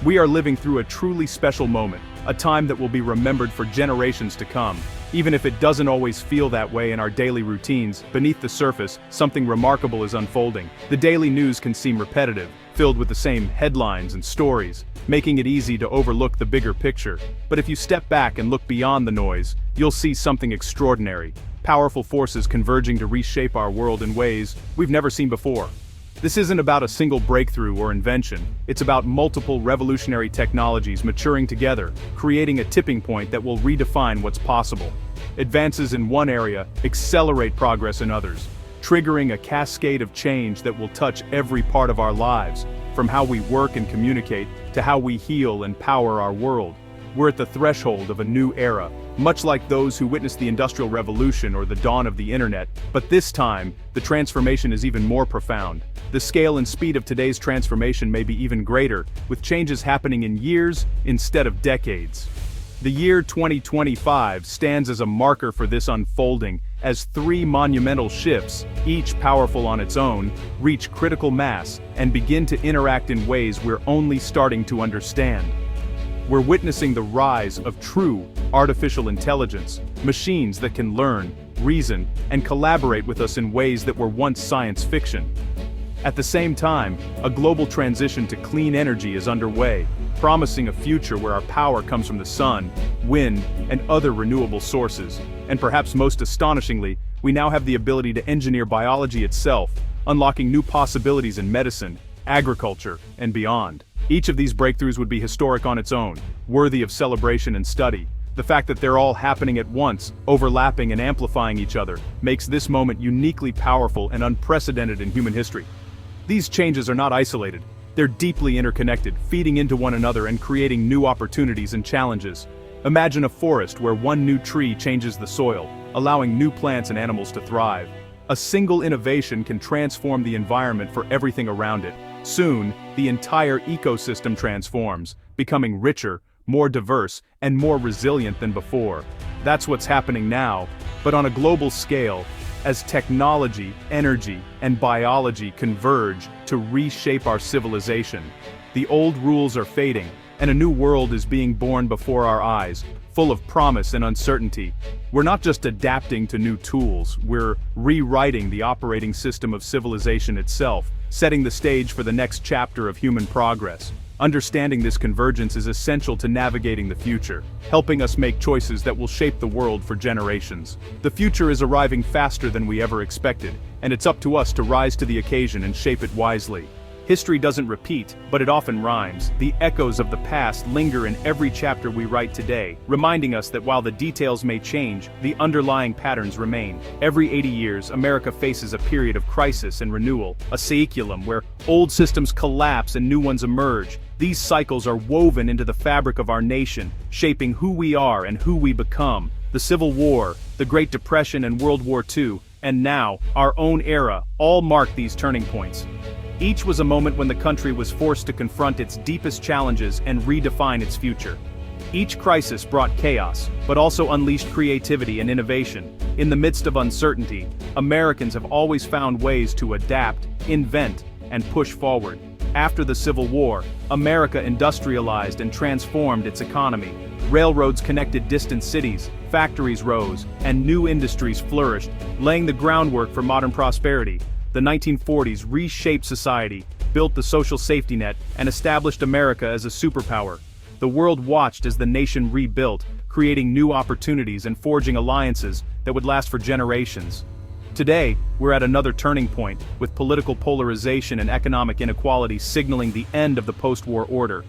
We are living through a truly special moment, a time that will be remembered for generations to come. Even if it doesn't always feel that way in our daily routines, beneath the surface, something remarkable is unfolding. The daily news can seem repetitive, filled with the same headlines and stories, making it easy to overlook the bigger picture. But if you step back and look beyond the noise, you'll see something extraordinary. Powerful forces converging to reshape our world in ways we've never seen before. This isn't about a single breakthrough or invention, it's about multiple revolutionary technologies maturing together, creating a tipping point that will redefine what's possible. Advances in one area accelerate progress in others, triggering a cascade of change that will touch every part of our lives, from how we work and communicate to how we heal and power our world. We're at the threshold of a new era, much like those who witnessed the Industrial Revolution or the dawn of the internet, but this time, the transformation is even more profound. The scale and speed of today's transformation may be even greater, with changes happening in years instead of decades. The year 2025 stands as a marker for this unfolding, as three monumental shifts, each powerful on its own, reach critical mass and begin to interact in ways we're only starting to understand. We're witnessing the rise of true artificial intelligence, machines that can learn, reason, and collaborate with us in ways that were once science fiction. At the same time, a global transition to clean energy is underway, promising a future where our power comes from the sun, wind, and other renewable sources. And perhaps most astonishingly, we now have the ability to engineer biology itself, unlocking new possibilities in medicine, agriculture, and beyond. Each of these breakthroughs would be historic on its own, worthy of celebration and study. The fact that they're all happening at once, overlapping and amplifying each other, makes this moment uniquely powerful and unprecedented in human history. These changes are not isolated. They're deeply interconnected, feeding into one another and creating new opportunities and challenges. Imagine a forest where one new tree changes the soil, allowing new plants and animals to thrive. A single innovation can transform the environment for everything around it. Soon, the entire ecosystem transforms, becoming richer, more diverse, and more resilient than before. That's what's happening now, but on a global scale, as technology, energy, and biology converge to reshape our civilization. The old rules are fading, and a new world is being born before our eyes, full of promise and uncertainty. We're not just adapting to new tools, we're rewriting the operating system of civilization itself, setting the stage for the next chapter of human progress. Understanding this convergence is essential to navigating the future, helping us make choices that will shape the world for generations. The future is arriving faster than we ever expected, and it's up to us to rise to the occasion and shape it wisely. History doesn't repeat, but it often rhymes. The echoes of the past linger in every chapter we write today, reminding us that while the details may change, the underlying patterns remain. Every 80 years, America faces a period of crisis and renewal, a cyclone where old systems collapse and new ones emerge. These cycles are woven into the fabric of our nation, shaping who we are and who we become. The Civil War, the Great Depression and World War II, and now, our own era, all mark these turning points. Each was a moment when the country was forced to confront its deepest challenges and redefine its future. Each crisis brought chaos, but also unleashed creativity and innovation. In the midst of uncertainty, Americans have always found ways to adapt, invent, and push forward. After the Civil War, America industrialized and transformed its economy. Railroads connected distant cities, factories rose, and new industries flourished, laying the groundwork for modern prosperity. The 1940s reshaped society, built the social safety net, and established America as a superpower. The world watched as the nation rebuilt, creating new opportunities and forging alliances that would last for generations. Today, we're at another turning point, with political polarization and economic inequality signaling the end of the post-war order.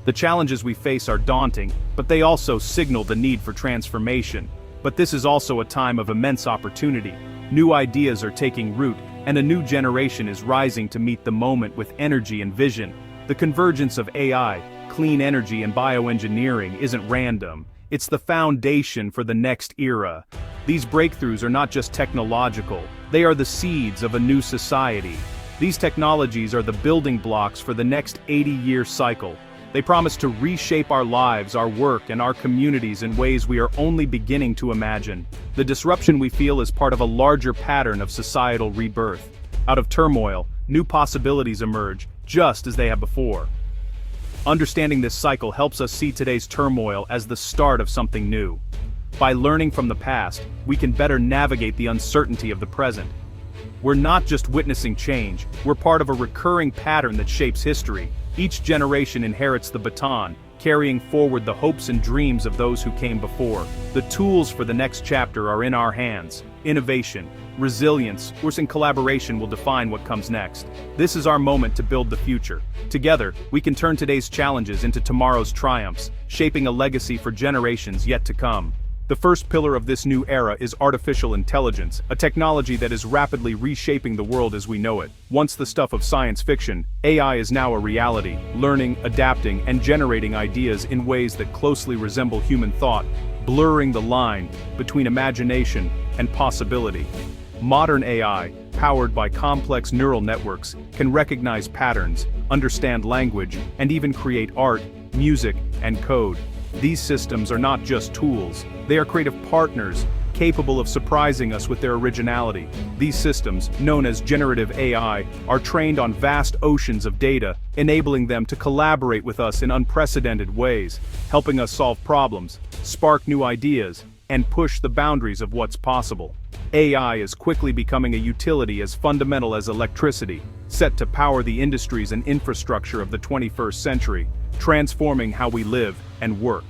The challenges we face are daunting, but they also signal the need for transformation. But this is also a time of immense opportunity. New ideas are taking root, and a new generation is rising to meet the moment with energy and vision. The convergence of AI, clean energy and bioengineering isn't random. It's the foundation for the next era. These breakthroughs are not just technological, they are the seeds of a new society. These technologies are the building blocks for the next 80-year cycle. They promise to reshape our lives, our work, and our communities in ways we are only beginning to imagine. The disruption we feel is part of a larger pattern of societal rebirth. Out of turmoil, new possibilities emerge, just as they have before. Understanding this cycle helps us see today's turmoil as the start of something new. By learning from the past, we can better navigate the uncertainty of the present. We're not just witnessing change, we're part of a recurring pattern that shapes history. Each generation inherits the baton, carrying forward the hopes and dreams of those who came before. The tools for the next chapter are in our hands. Innovation, resilience, and collaboration will define what comes next. This is our moment to build the future. Together, we can turn today's challenges into tomorrow's triumphs, shaping a legacy for generations yet to come. The first pillar of this new era is artificial intelligence, a technology that is rapidly reshaping the world as we know it. Once the stuff of science fiction, AI is now a reality, learning, adapting, and generating ideas in ways that closely resemble human thought, blurring the line between imagination and possibility. Modern AI, powered by complex neural networks, can recognize patterns, understand language, and even create art, music, and code. These systems are not just tools, they are creative partners, capable of surprising us with their originality. These systems, known as generative AI, are trained on vast oceans of data, enabling them to collaborate with us in unprecedented ways, helping us solve problems, spark new ideas, and push the boundaries of what's possible. AI is quickly becoming a utility as fundamental as electricity, set to power the industries and infrastructure of the 21st century, transforming how we live and work.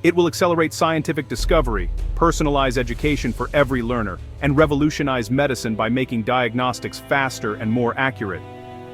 It will accelerate scientific discovery, personalize education for every learner, and revolutionize medicine by making diagnostics faster and more accurate.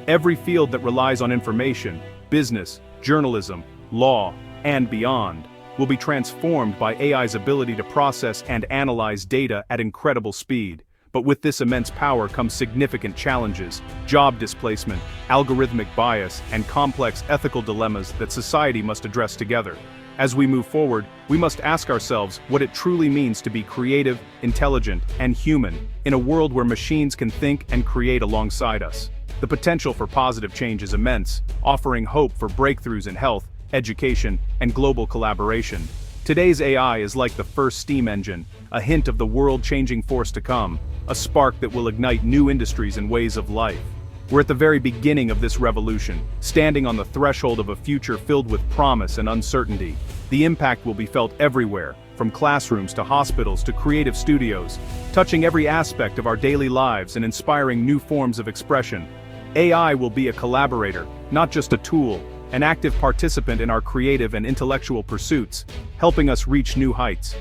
Every field that relies on information, business, journalism, law, and beyond, will be transformed by AI's ability to process and analyze data at incredible speed. But with this immense power comes significant challenges, job displacement, algorithmic bias, and complex ethical dilemmas that society must address together. As we move forward, we must ask ourselves what it truly means to be creative, intelligent, and human in a world where machines can think and create alongside us. The potential for positive change is immense, offering hope for breakthroughs in health, education, and global collaboration. Today's AI is like the first steam engine, a hint of the world-changing force to come, a spark that will ignite new industries and ways of life. We're at the very beginning of this revolution, standing on the threshold of a future filled with promise and uncertainty. The impact will be felt everywhere, from classrooms to hospitals to creative studios, touching every aspect of our daily lives and inspiring new forms of expression. AI will be a collaborator, not just a tool, an active participant in our creative and intellectual pursuits, helping us reach new heights.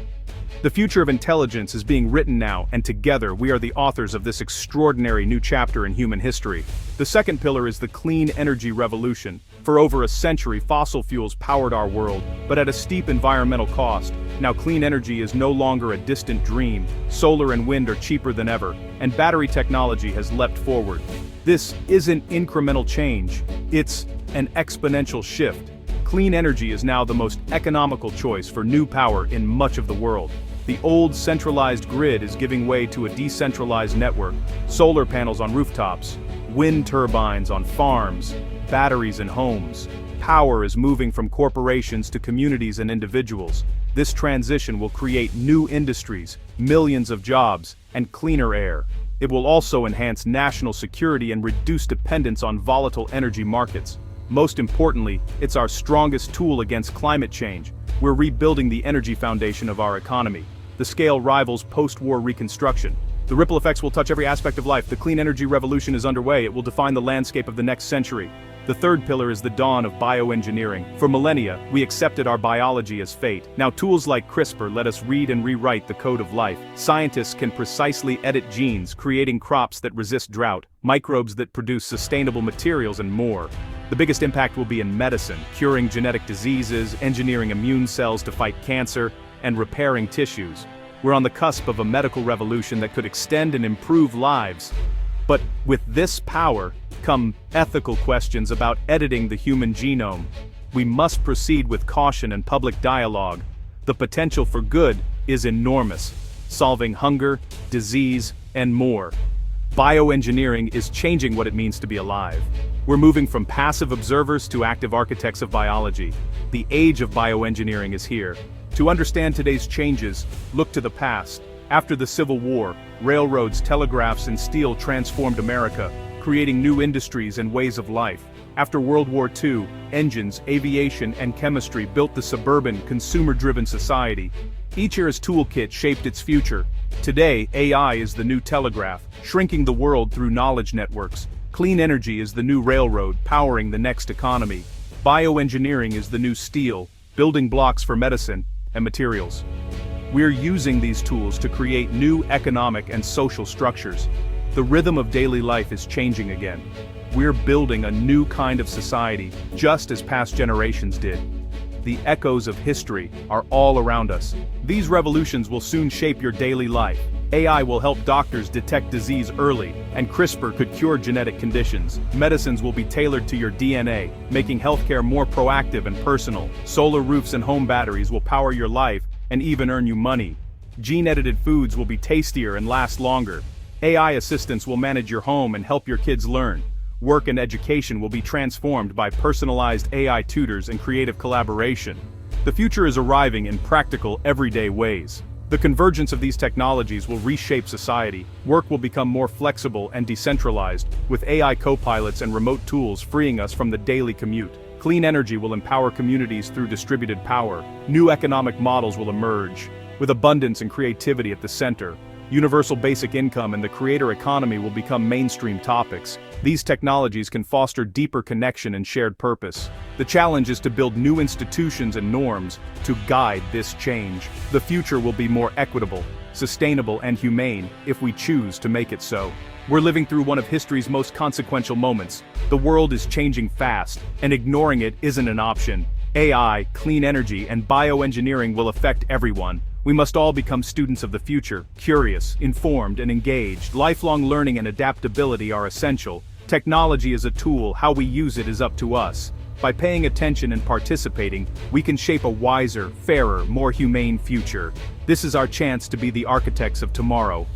The future of intelligence is being written now, and together we are the authors of this extraordinary new chapter in human history. The second pillar is the clean energy revolution. For over a century, fossil fuels powered our world, but at a steep environmental cost. Now clean energy is no longer a distant dream. Solar and wind are cheaper than ever, and battery technology has leapt forward. This isn't incremental change, it's an exponential shift. Clean energy is now the most economical choice for new power in much of the world. The old centralized grid is giving way to a decentralized network, solar panels on rooftops, wind turbines on farms, batteries in homes. Power is moving from corporations to communities and individuals. This transition will create new industries, millions of jobs, and cleaner air. It will also enhance national security and reduce dependence on volatile energy markets. Most importantly, it's our strongest tool against climate change. We're rebuilding the energy foundation of our economy. The scale rivals post-war reconstruction. The ripple effects will touch every aspect of life. The clean energy revolution is underway. It will define the landscape of the next century. The third pillar is the dawn of bioengineering. For millennia, we accepted our biology as fate. Now tools like CRISPR let us read and rewrite the code of life. Scientists can precisely edit genes, creating crops that resist drought, microbes that produce sustainable materials, and more. The biggest impact will be in medicine, curing genetic diseases, engineering immune cells to fight cancer, and repairing tissues. We're on the cusp of a medical revolution that could extend and improve lives. But with this power come ethical questions about editing the human genome. We must proceed with caution and public dialogue. The potential for good is enormous, solving hunger, disease, and more. Bioengineering is changing what it means to be alive. We're moving from passive observers to active architects of biology. The age of bioengineering is here. To understand today's changes, look to the past. After the Civil War, railroads, telegraphs, and steel transformed America, creating new industries and ways of life. After World War II, engines, aviation, and chemistry built the suburban, consumer-driven society. Each era's toolkit shaped its future. Today, AI is the new telegraph, shrinking the world through knowledge networks. Clean energy is the new railroad, powering the next economy. Bioengineering is the new steel, building blocks for medicine and materials. We're using these tools to create new economic and social structures. The rhythm of daily life is changing again. We're building a new kind of society, just as past generations did. The echoes of history are all around us. These revolutions will soon shape your daily life. AI will help doctors detect disease early, and CRISPR could cure genetic conditions. Medicines will be tailored to your DNA, making healthcare more proactive and personal. Solar roofs and home batteries will power your life and even earn you money. Gene-edited foods will be tastier and last longer. AI assistants will manage your home and help your kids learn. Work and education will be transformed by personalized AI tutors and creative collaboration. The future is arriving in practical, everyday ways. The convergence of these technologies will reshape society. Work will become more flexible and decentralized, with AI co-pilots and remote tools freeing us from the daily commute. Clean energy will empower communities through distributed power. New economic models will emerge, with abundance and creativity at the center. Universal basic income and the creator economy will become mainstream topics. These technologies can foster deeper connection and shared purpose. The challenge is to build new institutions and norms to guide this change. The future will be more equitable, sustainable, and humane if we choose to make it so. We're living through one of history's most consequential moments. The world is changing fast, and ignoring it isn't an option. AI, clean energy, and bioengineering will affect everyone. We must all become students of the future, curious, informed, and engaged. Lifelong learning and adaptability are essential. Technology is a tool, how we use it is up to us. By paying attention and participating, we can shape a wiser, fairer, more humane future. This is our chance to be the architects of tomorrow.